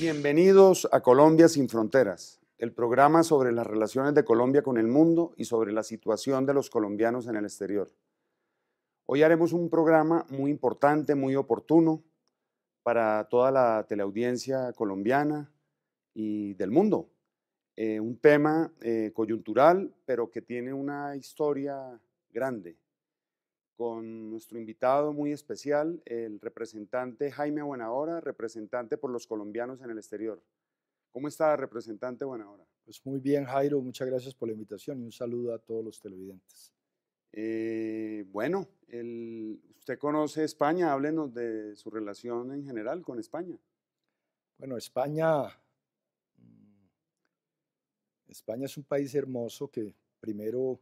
Bienvenidos a Colombia sin Fronteras, el programa sobre las relaciones de Colombia con el mundo y sobre la situación de los colombianos en el exterior. Hoy haremos un programa muy importante, muy oportuno para toda la teleaudiencia colombiana y del mundo. Un tema coyuntural, pero que tiene una historia grande, con nuestro invitado muy especial, el representante Jaime Buenahora, representante por los colombianos en el exterior. ¿Cómo está, representante Buenahora? Pues muy bien, Jairo, muchas gracias por la invitación y un saludo a todos los televidentes. Usted conoce España, háblenos de su relación en general con España. Bueno, España es un país hermoso que primero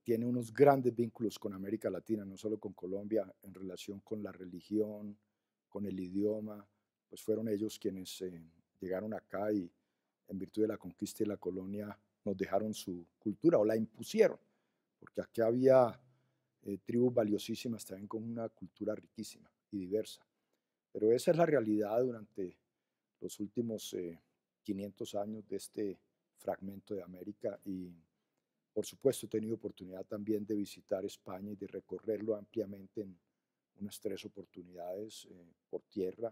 tiene unos grandes vínculos con América Latina, no solo con Colombia, en relación con la religión, con el idioma, pues fueron ellos quienes llegaron acá y en virtud de la conquista y la colonia nos dejaron su cultura o la impusieron, porque aquí había tribus valiosísimas también con una cultura riquísima y diversa. Pero esa es la realidad durante los últimos 500 años de este fragmento de América y por supuesto he tenido oportunidad también de visitar España y de recorrerlo ampliamente en unas 3 oportunidades por tierra.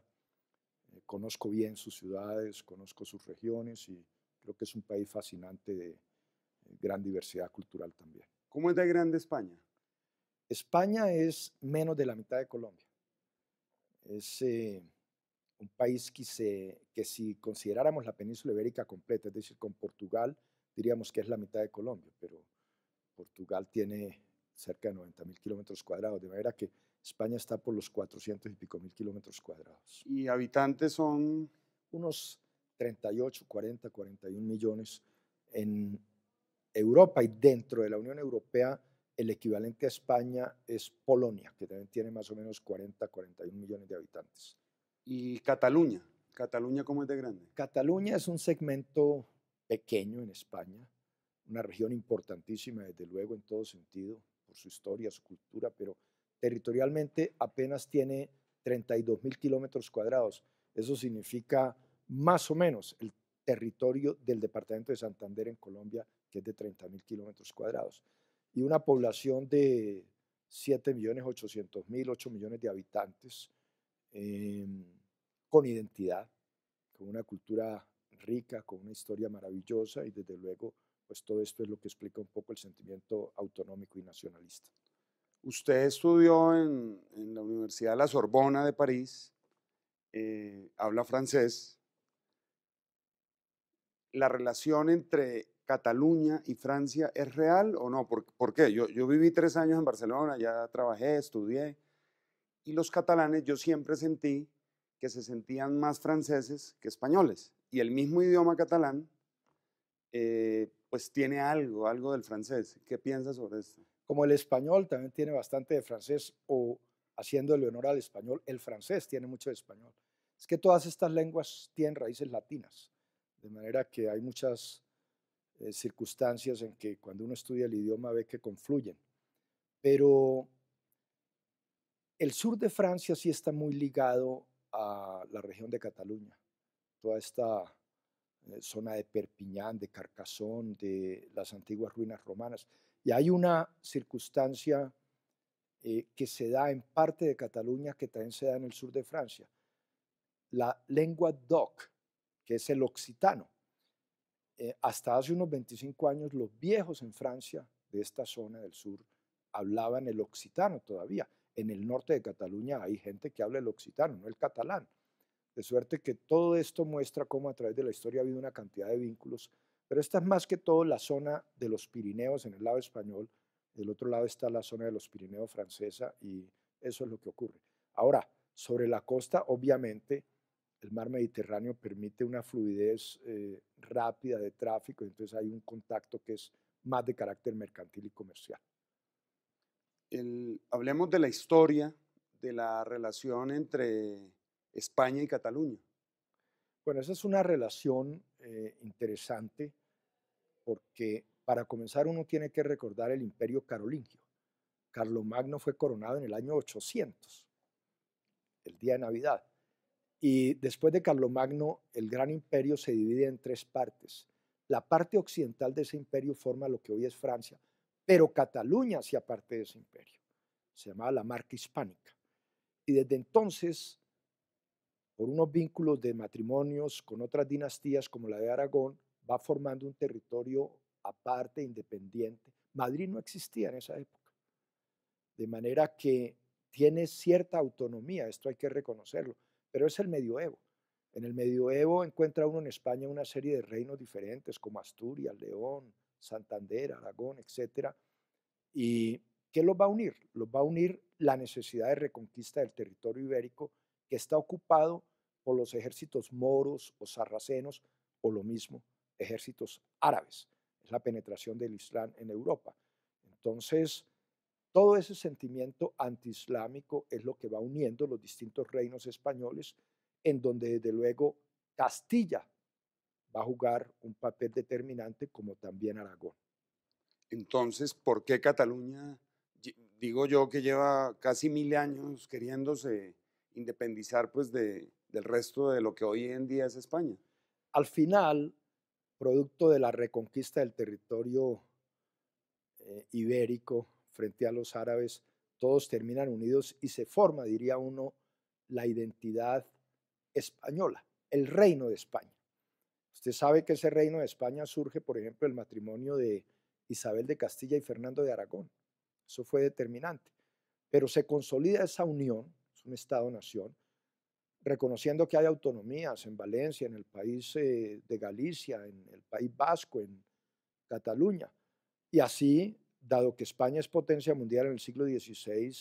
Conozco bien sus ciudades, conozco sus regiones y creo que es un país fascinante de gran diversidad cultural también. ¿Cómo es de grande España? España es menos de la mitad de Colombia. Es un país que si consideráramos la península ibérica completa, es decir, con Portugal, diríamos que es la mitad de Colombia, pero Portugal tiene cerca de 90.000 kilómetros cuadrados, de manera que España está por los 400 y pico mil kilómetros cuadrados. ¿Y habitantes son? Unos 38, 40, 41 millones. En Europa y dentro de la Unión Europea, el equivalente a España es Polonia, que también tiene más o menos 40, 41 millones de habitantes. ¿Y Cataluña? ¿Cataluña cómo es de grande? Cataluña es un segmento pequeño en España, una región importantísima, desde luego, en todo sentido, por su historia, su cultura, pero territorialmente apenas tiene 32.000 kilómetros cuadrados. Eso significa más o menos el territorio del departamento de Santander en Colombia, que es de 30.000 kilómetros cuadrados. Y una población de 7.800.000, 8 millones de habitantes, eh, con identidad, con una cultura rica, con una historia maravillosa y desde luego, pues todo esto es lo que explica un poco el sentimiento autonómico y nacionalista. Usted estudió en la Universidad de la Sorbona de París, habla francés. ¿La relación entre Cataluña y Francia es real o no? ¿Por qué? Yo viví 3 años en Barcelona, ya trabajé, estudié, y los catalanes yo siempre sentí que se sentían más franceses que españoles. Y el mismo idioma catalán, pues tiene algo del francés. ¿Qué piensas sobre esto? Como el español también tiene bastante de francés, o haciéndole honor al español, el francés tiene mucho de español. Es que todas estas lenguas tienen raíces latinas, de manera que hay muchas circunstancias en que cuando uno estudia el idioma ve que confluyen. Pero el sur de Francia sí está muy ligado a la región de Cataluña, toda esta zona de Perpiñán, de Carcassonne, de las antiguas ruinas romanas. Y hay una circunstancia que se da en parte de Cataluña que también se da en el sur de Francia. La lengua d'oc, que es el occitano. Hasta hace unos 25 años los viejos en Francia de esta zona del sur hablaban el occitano todavía. En el norte de Cataluña hay gente que habla el occitano, no el catalán. De suerte que todo esto muestra cómo a través de la historia ha habido una cantidad de vínculos, pero esta es más que todo la zona de los Pirineos en el lado español, del otro lado está la zona de los Pirineos francesa y eso es lo que ocurre. Ahora, sobre la costa, obviamente, el mar Mediterráneo permite una fluidez rápida de tráfico, entonces hay un contacto que es más de carácter mercantil y comercial. Hablemos de la historia de la relación entre España y Cataluña. Bueno, esa es una relación interesante porque para comenzar uno tiene que recordar el imperio carolingio. Carlomagno fue coronado en el año 800, el día de Navidad, Y después de Carlomagno, el gran imperio se divide en tres partes. La parte occidental de ese imperio forma lo que hoy es Francia, pero Cataluña hacía parte de ese imperio. Se llamaba la Marca Hispánica. Y desde entonces, por unos vínculos de matrimonios con otras dinastías como la de Aragón, va formando un territorio aparte, independiente. Madrid no existía en esa época. De manera que tiene cierta autonomía, esto hay que reconocerlo, pero es el medioevo. En el medioevo encuentra uno en España una serie de reinos diferentes como Asturias, León, Santander, Aragón, etcétera. ¿Y qué los va a unir? Los va a unir la necesidad de reconquista del territorio ibérico que está ocupado por los ejércitos moros o sarracenos o lo mismo, ejércitos árabes. Es la penetración del Islam en Europa. Entonces, todo ese sentimiento antiislámico es lo que va uniendo los distintos reinos españoles, en donde desde luego Castilla va a jugar un papel determinante como también Aragón. Entonces, ¿por qué Cataluña? Digo yo que lleva casi 1000 años queriéndose independizar pues del resto de lo que hoy en día es España. Al final, producto de la reconquista del territorio ibérico frente a los árabes, todos terminan unidos y se forma, diría uno, la identidad española, el reino de España. Usted sabe que ese reino de España surge, por ejemplo, el matrimonio de Isabel de Castilla y Fernando de Aragón. Eso fue determinante. Pero se consolida esa unión, es un Estado-nación, reconociendo que hay autonomías en Valencia, en el país de Galicia, en el País Vasco, en Cataluña. Y así, dado que España es potencia mundial en el siglo XVI,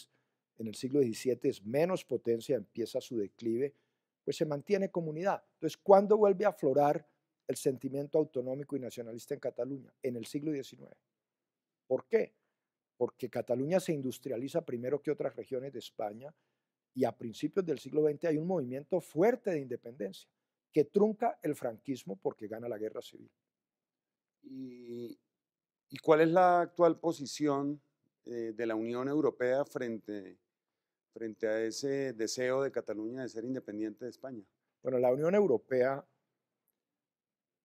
en el siglo XVII es menos potencia, empieza su declive, pues se mantiene comunidad. Entonces, ¿cuándo vuelve a aflorar el sentimiento autonómico y nacionalista en Cataluña? En el siglo XIX. ¿Por qué? Porque Cataluña se industrializa primero que otras regiones de España y a principios del siglo XX hay un movimiento fuerte de independencia que trunca el franquismo porque gana la guerra civil. ¿Y, y cuál es la actual posición de la Unión Europea frente a ese deseo de Cataluña de ser independiente de España? Bueno, la Unión Europea,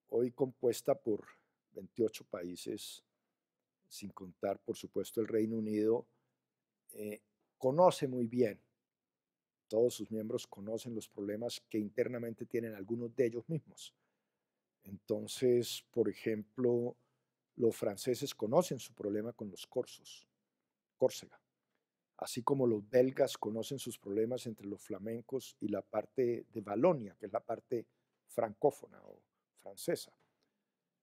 hoy compuesta por 28 países, sin contar, por supuesto, el Reino Unido, conoce muy bien, todos sus miembros conocen los problemas que internamente tienen algunos de ellos mismos. Entonces, por ejemplo, los franceses conocen su problema con los corsos, Córcega, así como los belgas conocen sus problemas entre los flamencos y la parte de Valonia, que es la parte francófona o francesa.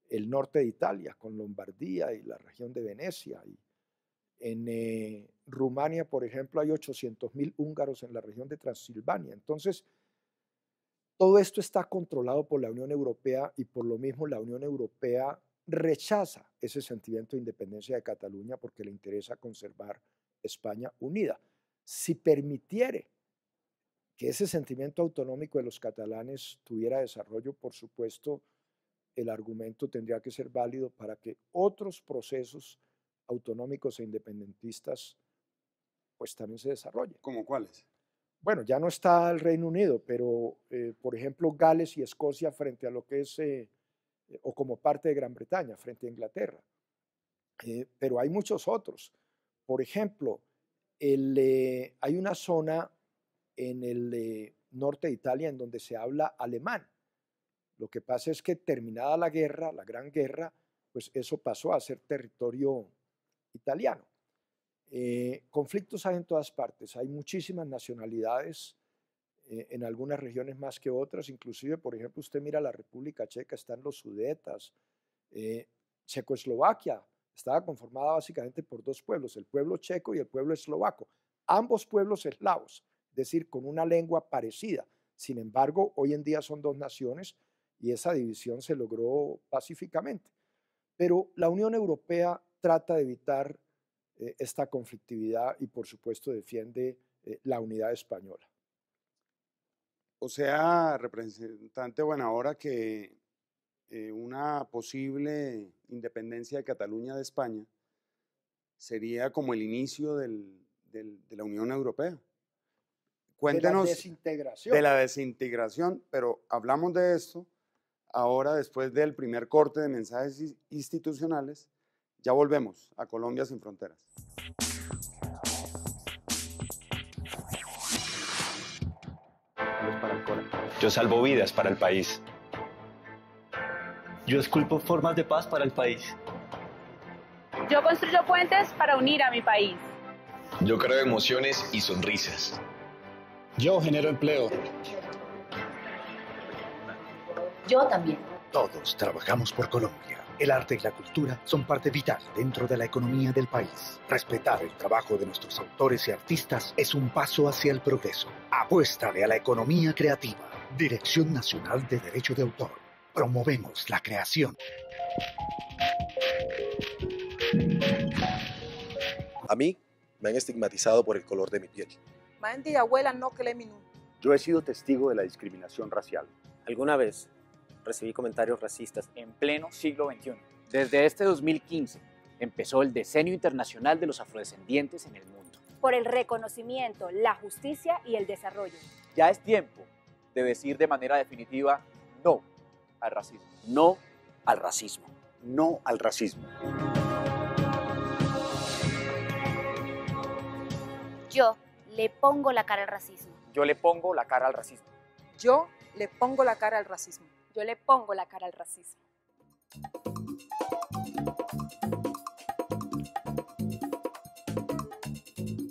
El norte de Italia, con Lombardía y la región de Venecia. Y en Rumania, por ejemplo, hay 800.000 húngaros en la región de Transilvania. Entonces, todo esto está controlado por la Unión Europea y por lo mismo la Unión Europea rechaza ese sentimiento de independencia de Cataluña porque le interesa conservar España unida. Si permitiere que ese sentimiento autonómico de los catalanes tuviera desarrollo, por supuesto, el argumento tendría que ser válido para que otros procesos autonómicos e independentistas pues también se desarrollen. ¿Cómo cuáles? Bueno, ya no está el Reino Unido, pero por ejemplo Gales y Escocia frente a lo que es, o como parte de Gran Bretaña, frente a Inglaterra. Pero hay muchos otros. Por ejemplo, hay una zona en el norte de Italia en donde se habla alemán. Lo que pasa es que terminada la guerra, la Gran Guerra, pues eso pasó a ser territorio italiano. Conflictos hay en todas partes, hay muchísimas nacionalidades, en algunas regiones más que otras, inclusive, por ejemplo, usted mira la República Checa, están los Sudetas, Checoslovaquia estaba conformada básicamente por dos pueblos, el pueblo checo y el pueblo eslovaco, ambos pueblos eslavos, es decir, con una lengua parecida. Sin embargo, hoy en día son dos naciones y esa división se logró pacíficamente. Pero la Unión Europea trata de evitar esta conflictividad y por supuesto defiende la unidad española. O sea, representante Buenahora, que una posible independencia de Cataluña de España sería como el inicio de la Unión Europea. Cuéntenos desintegración. de la desintegración, pero hablamos de esto ahora después del primer corte de mensajes institucionales. Ya volvemos a Colombia sin fronteras. Yo salvo vidas para el país. Yo esculpo formas de paz para el país. Yo construyo puentes para unir a mi país. Yo creo emociones y sonrisas. Yo genero empleo. Yo también. Todos trabajamos por Colombia. El arte y la cultura son parte vital dentro de la economía del país. Respetar el trabajo de nuestros autores y artistas es un paso hacia el progreso. Apuéstale a la economía creativa. Dirección Nacional de Derecho de Autor. Promovemos la creación. A mí me han estigmatizado por el color de mi piel. Mandi abuela no que le minú. Yo he sido testigo de la discriminación racial. Alguna vez recibí comentarios racistas en pleno siglo XXI. Desde este 2015 empezó el Decenio Internacional de los Afrodescendientes en el mundo. Por el reconocimiento, la justicia y el desarrollo. Ya es tiempo de decir de manera definitiva no al racismo. No al racismo. No al racismo. Yo le pongo la cara al racismo. Yo le pongo la cara al racismo. Yo le pongo la cara al racismo. Yo le pongo la cara al racismo.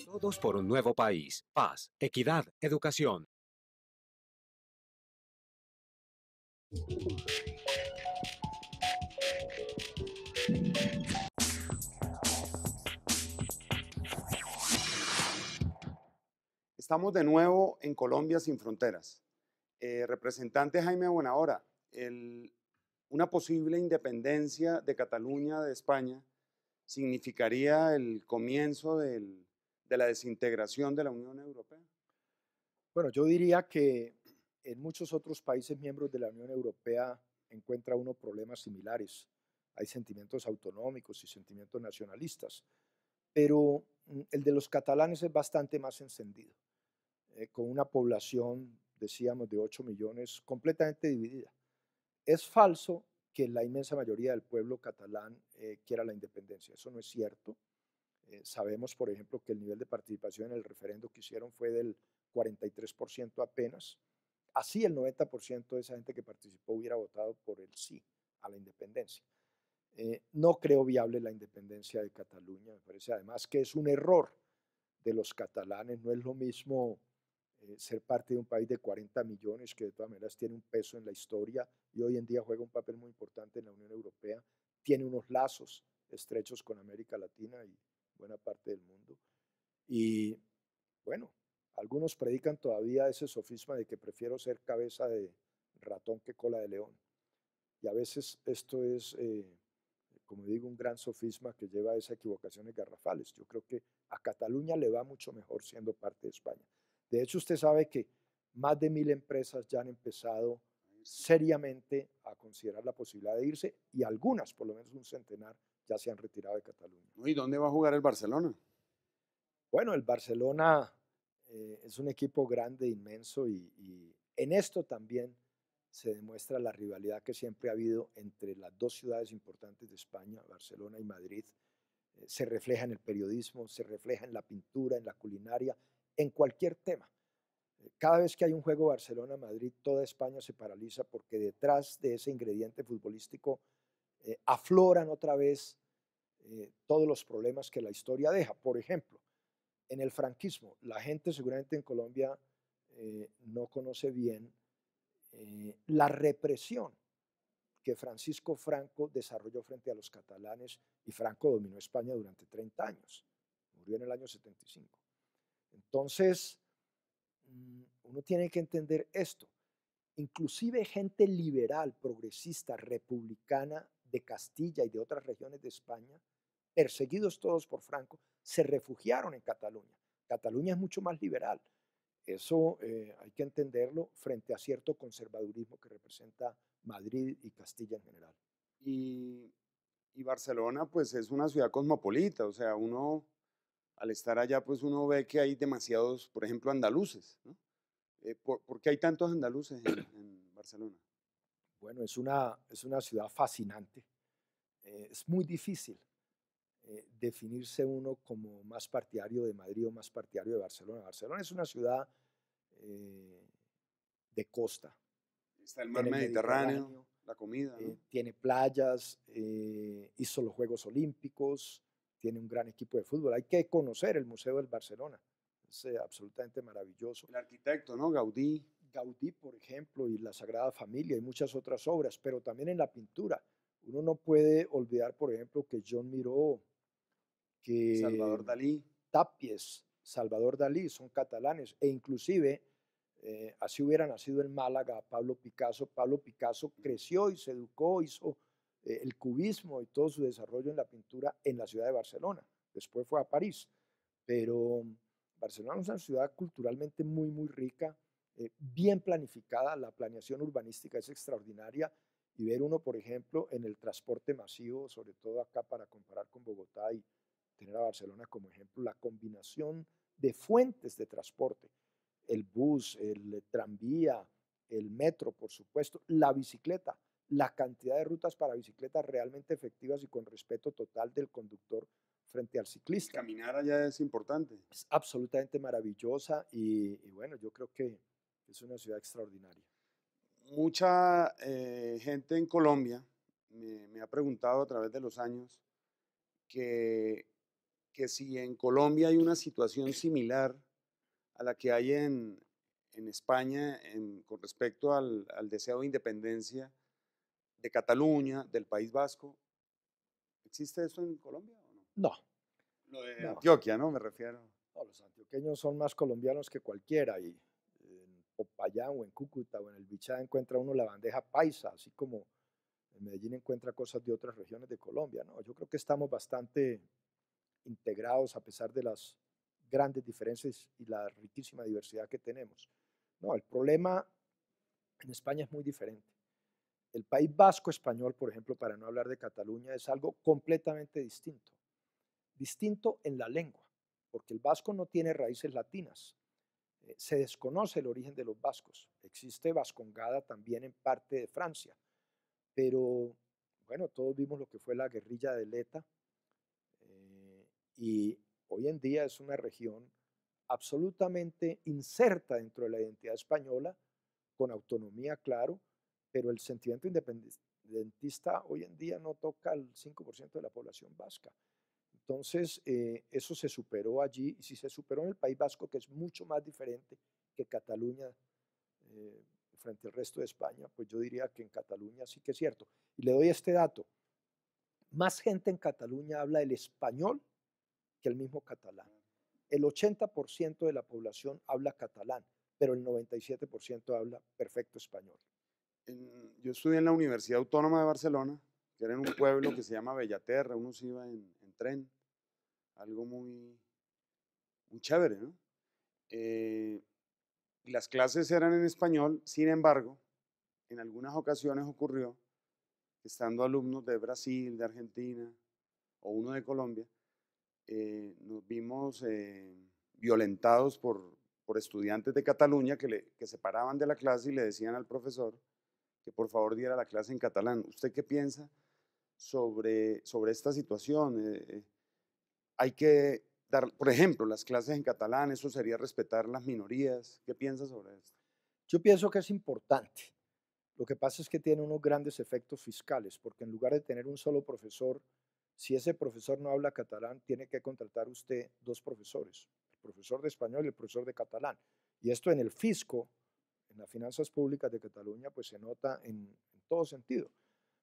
Todos por un nuevo país. Paz, equidad, educación. Estamos de nuevo en Colombia sin fronteras. Representante Jaime Buenahora, una posible independencia de Cataluña de España significaría el comienzo de la desintegración de la Unión Europea. Bueno, yo diría que en muchos otros países miembros de la Unión Europea encuentra uno problemas similares. Hay sentimientos autonómicos y sentimientos nacionalistas, pero el de los catalanes es bastante más encendido, con una población, decíamos, de 8 millones completamente dividida. Es falso que la inmensa mayoría del pueblo catalán quiera la independencia, eso no es cierto. Sabemos, por ejemplo, que el nivel de participación en el referendo que hicieron fue del 43% apenas. Así el 90% de esa gente que participó hubiera votado por el sí a la independencia. No creo viable la independencia de Cataluña, me parece además que es un error de los catalanes, no es lo mismo ser parte de un país de 40 millones que de todas maneras tiene un peso en la historia y hoy en día juega un papel muy importante en la Unión Europea, tiene unos lazos estrechos con América Latina y buena parte del mundo. Y bueno, algunos predican todavía ese sofisma de que prefiero ser cabeza de ratón que cola de león. Y a veces esto es, como digo, un gran sofisma que lleva a esas equivocaciones garrafales. Yo creo que a Cataluña le va mucho mejor siendo parte de España. De hecho, usted sabe que más de 1000 empresas ya han empezado seriamente a considerar la posibilidad de irse y algunas, por lo menos un centenar, ya se han retirado de Cataluña. ¿Y dónde va a jugar el Barcelona? Bueno, el Barcelona es un equipo grande, inmenso y en esto también se demuestra la rivalidad que siempre ha habido entre las dos ciudades importantes de España, Barcelona y Madrid. Se refleja en el periodismo, se refleja en la pintura, en la culinaria, en cualquier tema. Cada vez que hay un juego Barcelona-Madrid, toda España se paraliza porque detrás de ese ingrediente futbolístico afloran otra vez todos los problemas que la historia deja. Por ejemplo, en el franquismo, la gente seguramente en Colombia no conoce bien la represión que Francisco Franco desarrolló frente a los catalanes y Franco dominó España durante 30 años. Murió en el año 75. Entonces, uno tiene que entender esto. Inclusive gente liberal, progresista, republicana de Castilla y de otras regiones de España, perseguidos todos por Franco, se refugiaron en Cataluña. Cataluña es mucho más liberal. Eso hay que entenderlo frente a cierto conservadurismo que representa Madrid y Castilla en general. Y Barcelona pues es una ciudad cosmopolita, o sea, uno al estar allá, pues uno ve que hay demasiados, por ejemplo, andaluces, ¿no? ¿Por qué hay tantos andaluces en Barcelona? Bueno, es una ciudad fascinante. Es muy difícil definirse uno como más partidario de Madrid o más partidario de Barcelona. Barcelona es una ciudad de costa. Está el mar Mediterráneo, la comida, ¿no? Tiene playas, hizo los Juegos Olímpicos, tiene un gran equipo de fútbol. Hay que conocer el Museo del Barcelona. Es absolutamente maravilloso. El arquitecto, ¿no? Gaudí. Gaudí, por ejemplo, y la Sagrada Familia y muchas otras obras, pero también en la pintura. Uno no puede olvidar, por ejemplo, que Joan Miró, que Salvador Dalí. Tapies, Salvador Dalí son catalanes, e inclusive, así hubiera nacido en Málaga Pablo Picasso. Pablo Picasso creció y se educó, hizo el cubismo y todo su desarrollo en la pintura en la ciudad de Barcelona. Después fue a París, pero Barcelona es una ciudad culturalmente muy, muy rica, bien planificada. La planeación urbanística es extraordinaria, y ver uno, por ejemplo, en el transporte masivo, sobre todo acá para comparar con Bogotá y tener a Barcelona como ejemplo, la combinación de fuentes de transporte, el bus, el tranvía, el metro, por supuesto, la bicicleta, la cantidad de rutas para bicicletas realmente efectivas y con respeto total del conductor frente al ciclista. Caminar allá es importante. Es absolutamente maravillosa y bueno, yo creo que es una ciudad extraordinaria. Mucha gente en Colombia me ha preguntado a través de los años que si en Colombia hay una situación similar a la que hay en España con respecto al deseo de independencia de Cataluña, del País Vasco. ¿Existe eso en Colombia o no? No. Lo de Antioquia, ¿no? Me refiero. No, los antioqueños son más colombianos que cualquiera, y en Popayán o en Cúcuta o en el Bichá encuentra uno la bandeja paisa, así como en Medellín encuentra cosas de otras regiones de Colombia, ¿no? Yo creo que estamos bastante integrados a pesar de las grandes diferencias y la riquísima diversidad que tenemos. No, el problema en España es muy diferente. El País Vasco español, por ejemplo, para no hablar de Cataluña, es algo completamente distinto. Distinto en la lengua, porque el vasco no tiene raíces latinas. Se desconoce el origen de los vascos. Existe vascongada también en parte de Francia, pero bueno, todos vimos lo que fue la guerrilla de ETA, y hoy en día es una región absolutamente inserta dentro de la identidad española, con autonomía, claro, pero el sentimiento independentista hoy en día no toca al 5% de la población vasca. Entonces, eso se superó allí, y si se superó en el País Vasco, que es mucho más diferente que Cataluña frente al resto de España, pues yo diría que en Cataluña sí que es cierto. Y le doy este dato: más gente en Cataluña habla el español que el mismo catalán. El 80% de la población habla catalán, pero el 97% habla perfecto español. Yo estudié en la Universidad Autónoma de Barcelona, que era en un pueblo que se llama Bellaterra. Uno se iba en tren, algo muy chévere, ¿no? Las clases eran en español. Sin embargo, en algunas ocasiones ocurrió que, estando alumnos de Brasil, de Argentina o uno de Colombia, nos vimos violentados por estudiantes de Cataluña que se paraban de la clase y le decían al profesor que por favor diera la clase en catalán. ¿Usted qué piensa sobre esta situación? Hay que dar, por ejemplo, las clases en catalán. ¿Eso sería respetar las minorías? ¿Qué piensa sobre esto? Yo pienso que es importante. Lo que pasa es que tiene unos grandes efectos fiscales, porque en lugar de tener un solo profesor, si ese profesor no habla catalán, tiene que contratar usted dos profesores, el profesor de español y el profesor de catalán. Y esto en el fisco, en las finanzas públicas de Cataluña, pues se nota en todo sentido.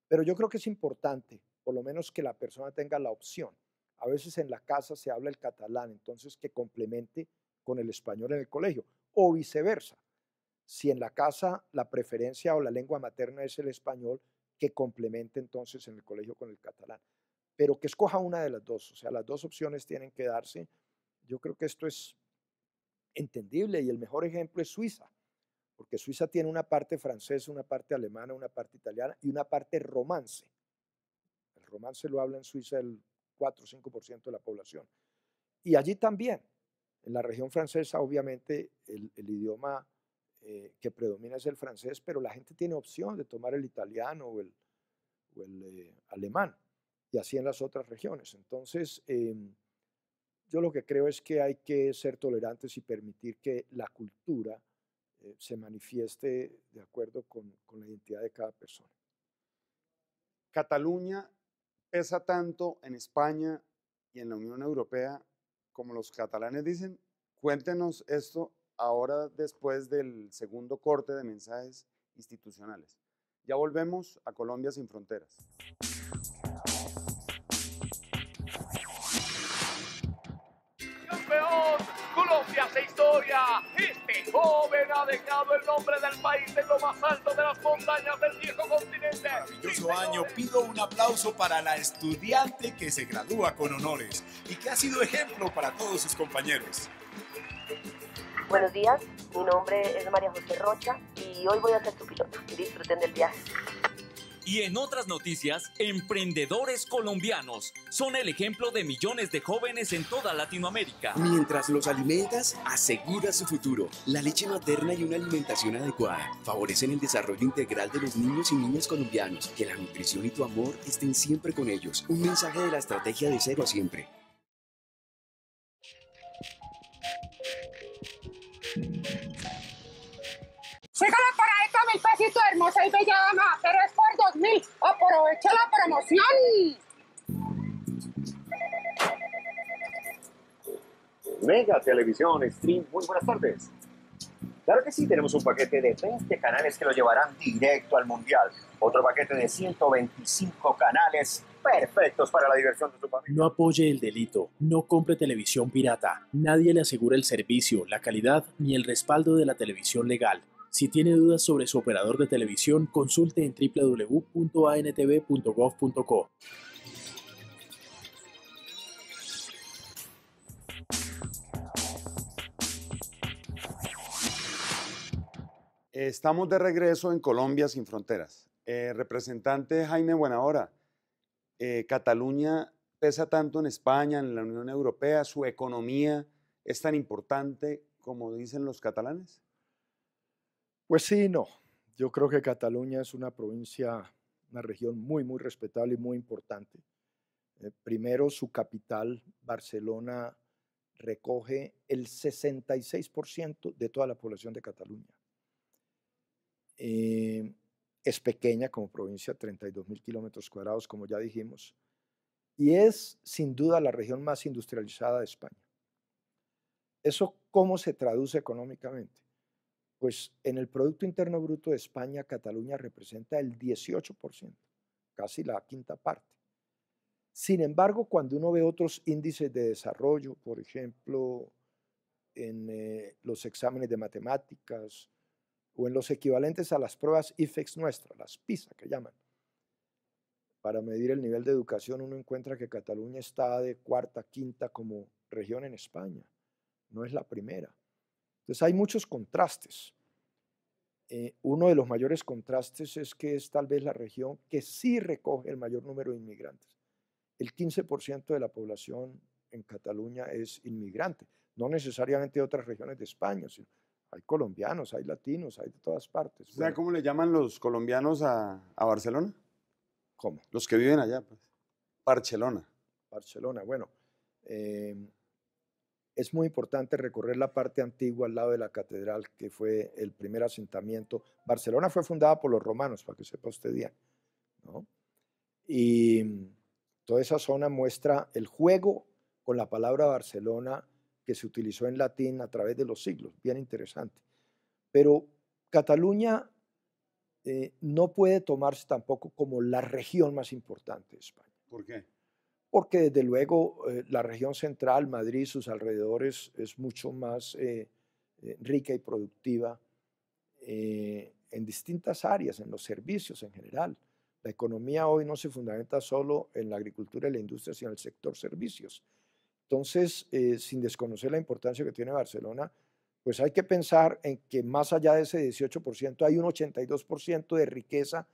Pero yo creo que es importante, por lo menos, que la persona tenga la opción. A veces en la casa se habla el catalán, entonces que complemente con el español en el colegio, o viceversa. Si en la casa la preferencia o la lengua materna es el español, que complemente entonces en el colegio con el catalán. Pero que escoja una de las dos, o sea, las dos opciones tienen que darse. Yo creo que esto es entendible, y el mejor ejemplo es Suiza, porque Suiza tiene una parte francesa, una parte alemana, una parte italiana y una parte romance. El romance lo habla en Suiza el 4 o 5% de la población. Y allí también, en la región francesa, obviamente, el idioma que predomina es el francés, pero la gente tiene opción de tomar el italiano o el alemán, y así en las otras regiones. Entonces, yo lo que creo es que hay que ser tolerantes y permitir que la cultura se manifieste de acuerdo con la identidad de cada persona. Cataluña pesa tanto en España y en la Unión Europea como los catalanes dicen. Cuéntenos esto ahora después del segundo corte de mensajes institucionales. Ya volvemos a Colombia sin fronteras. ¡Campeón! ¡Colombia hace historia! Este joven ha dejado el nombre del país en lo más alto de las montañas del viejo continente. Maravilloso año. Pido un aplauso para la estudiante que se gradúa con honores y que ha sido ejemplo para todos sus compañeros. Buenos días, mi nombre es María José Rocha y hoy voy a ser tu piloto. Disfruten del viaje. Y en otras noticias, emprendedores colombianos son el ejemplo de millones de jóvenes en toda Latinoamérica. Mientras los alimentas, asegura su futuro. La leche materna y una alimentación adecuada favorecen el desarrollo integral de los niños y niñas colombianos. Que la nutrición y tu amor estén siempre con ellos. Un mensaje de la estrategia de Cero a Siempre. Sígala por ahí con 1000 pesitos, hermosa y bella dama, pero es por 2000. Aproveche la promoción. Mega Televisión Stream, muy buenas tardes. Claro que sí, tenemos un paquete de 20 canales que lo llevarán directo al Mundial. Otro paquete de 125 canales perfectos para la diversión de su familia. No apoye el delito, no compre televisión pirata. Nadie le asegura el servicio, la calidad ni el respaldo de la televisión legal. Si tiene dudas sobre su operador de televisión, consulte en www.antv.gov.co. Estamos de regreso en Colombia sin fronteras. Representante Jaime Buenahora, Cataluña pesa tanto en España, en la Unión Europea, ¿su economía es tan importante como dicen los catalanes? Pues sí y no. Yo creo que Cataluña es una provincia, una región muy, muy respetable y muy importante. Primero, su capital, Barcelona, recoge el 66% de toda la población de Cataluña. Es pequeña como provincia, 32.000 kilómetros cuadrados, como ya dijimos, y es sin duda la región más industrializada de España. ¿Eso cómo se traduce económicamente? Pues en el Producto Interno Bruto de España, Cataluña representa el 18%, casi la quinta parte. Sin embargo, cuando uno ve otros índices de desarrollo, por ejemplo, en los exámenes de matemáticas o en los equivalentes a las pruebas IFEX nuestras, las PISA que llaman, para medir el nivel de educación, uno encuentra que Cataluña está de cuarta, quinta como región en España, no es la primera. Entonces hay muchos contrastes. Uno de los mayores contrastes es que es tal vez la región que sí recoge el mayor número de inmigrantes. El 15% de la población en Cataluña es inmigrante, no necesariamente de otras regiones de España, sino hay colombianos, hay latinos, hay de todas partes. ¿Sabe cómo le llaman los colombianos a Barcelona? ¿Cómo? Los que viven allá, pues. Barcelona. Barcelona, bueno. Es muy importante recorrer la parte antigua al lado de la catedral, que fue el primer asentamiento. Barcelona fue fundada por los romanos, para que sepa usted bien, ¿no? Y toda esa zona muestra el juego con la palabra Barcelona que se utilizó en latín a través de los siglos, bien interesante. Pero Cataluña no puede tomarse tampoco como la región más importante de España. ¿Por qué? Porque desde luego la región central, Madrid, sus alrededores, es mucho más rica y productiva en distintas áreas, en los servicios en general. La economía hoy no se fundamenta solo en la agricultura y la industria, sino en el sector servicios. Entonces, sin desconocer la importancia que tiene Barcelona, pues hay que pensar en que más allá de ese 18% hay un 82% de riqueza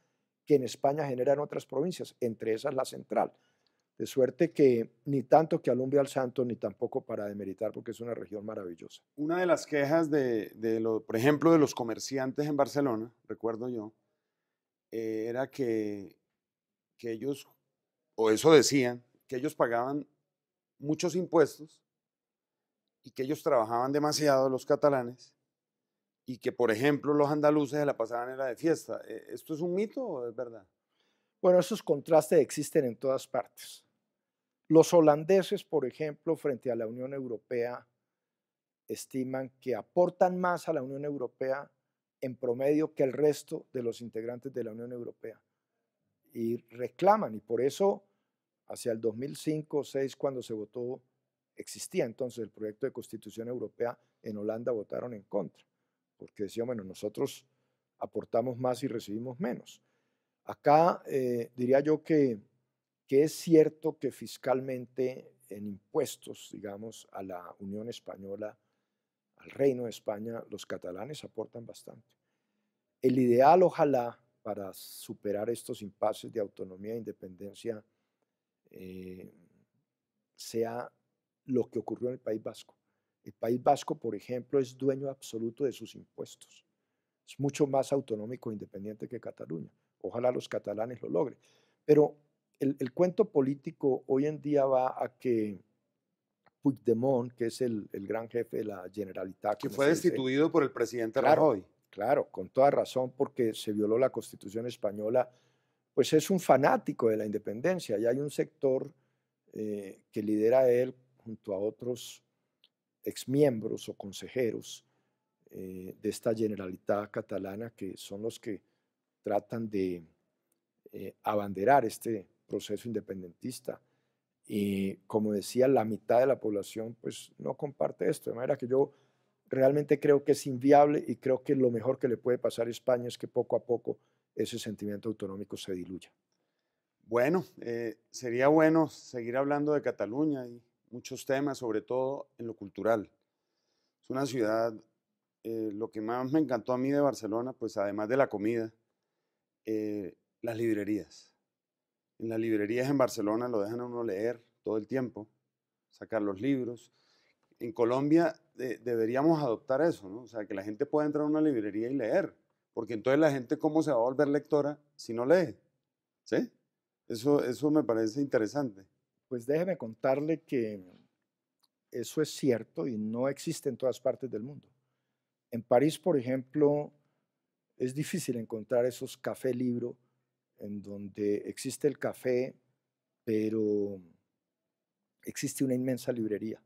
que en España generan otras provincias, entre esas la central. De suerte que ni tanto que alumbre al santo, ni tampoco para demeritar, porque es una región maravillosa. Una de las quejas por ejemplo, de los comerciantes en Barcelona, recuerdo yo, era que ellos, o eso decían, que ellos pagaban muchos impuestos y que ellos trabajaban demasiado, los catalanes, y que, por ejemplo, los andaluces se la pasaban era de fiesta. ¿Esto es un mito o es verdad? Bueno, esos contrastes existen en todas partes. Los holandeses, por ejemplo, frente a la Unión Europea, estiman que aportan más a la Unión Europea en promedio que el resto de los integrantes de la Unión Europea. Y reclaman, y por eso hacia el 2005 o 2006, cuando se votó, existía entonces el proyecto de Constitución Europea, en Holanda votaron en contra, porque decían, bueno, nosotros aportamos más y recibimos menos. Acá diría yo que es cierto que fiscalmente en impuestos, digamos, a la Unión Española, al Reino de España, los catalanes aportan bastante. El ideal, ojalá, para superar estos impases de autonomía e independencia, sea lo que ocurrió en el País Vasco. El País Vasco, por ejemplo, es dueño absoluto de sus impuestos. Es mucho más autonómico e independiente que Cataluña. Ojalá los catalanes lo logren. Pero el cuento político hoy en día va a que Puigdemont, que es el gran jefe de la Generalitat, que fue destituido por el presidente Rajoy. Rajoy. Claro, con toda razón, porque se violó la Constitución española, pues es un fanático de la independencia y hay un sector que lidera él junto a otros exmiembros o consejeros de esta Generalitat catalana, que son los que tratan de abanderar este proceso independentista. Y como decía, la mitad de la población pues no comparte esto, de manera que yo realmente creo que es inviable y creo que lo mejor que le puede pasar a España es que poco a poco ese sentimiento autonómico se diluya. Bueno, sería bueno seguir hablando de Cataluña y muchos temas, sobre todo en lo cultural. Es una ciudad, lo que más me encantó a mí de Barcelona, pues además de la comida, las librerías. En las librerías en Barcelona lo dejan a uno leer todo el tiempo, sacar los libros. En Colombia deberíamos adoptar eso, ¿no? O sea, que la gente pueda entrar a una librería y leer, porque entonces la gente, ¿cómo se va a volver lectora si no lee? ¿Sí? Eso me parece interesante. Pues déjeme contarle que eso es cierto y no existe en todas partes del mundo. En París, por ejemplo, es difícil encontrar esos café libro en donde existe el café, pero existe una inmensa librería.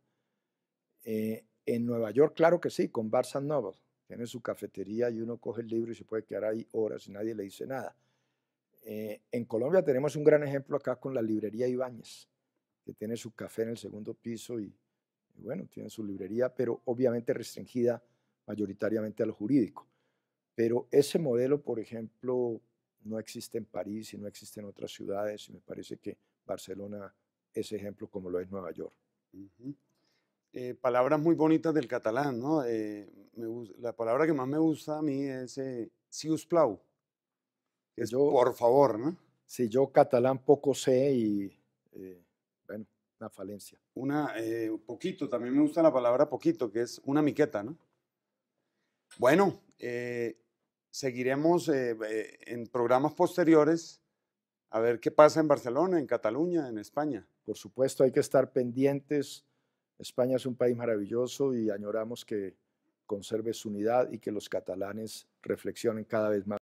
En Nueva York, claro que sí, con Barnes & Noble. Tiene su cafetería y uno coge el libro y se puede quedar ahí horas y nadie le dice nada. En Colombia tenemos un gran ejemplo acá con la librería Ibáñez, que tiene su café en el segundo piso y bueno, tiene su librería, pero obviamente restringida mayoritariamente a lo jurídico. Pero ese modelo, por ejemplo, no existe en París y no existe en otras ciudades, y me parece que Barcelona es ejemplo como lo es Nueva York. Palabras muy bonitas del catalán, ¿no? La palabra que más me gusta a mí es si us plau, que es por favor, ¿no? Sí, yo catalán poco sé y, bueno, una falencia. Poquito, también me gusta la palabra poquito, que es una miqueta, ¿no? Bueno, seguiremos en programas posteriores a ver qué pasa en Barcelona, en Cataluña, en España. Por supuesto, hay que estar pendientes. España es un país maravilloso y añoramos que conserve su unidad y que los catalanes reflexionen cada vez más.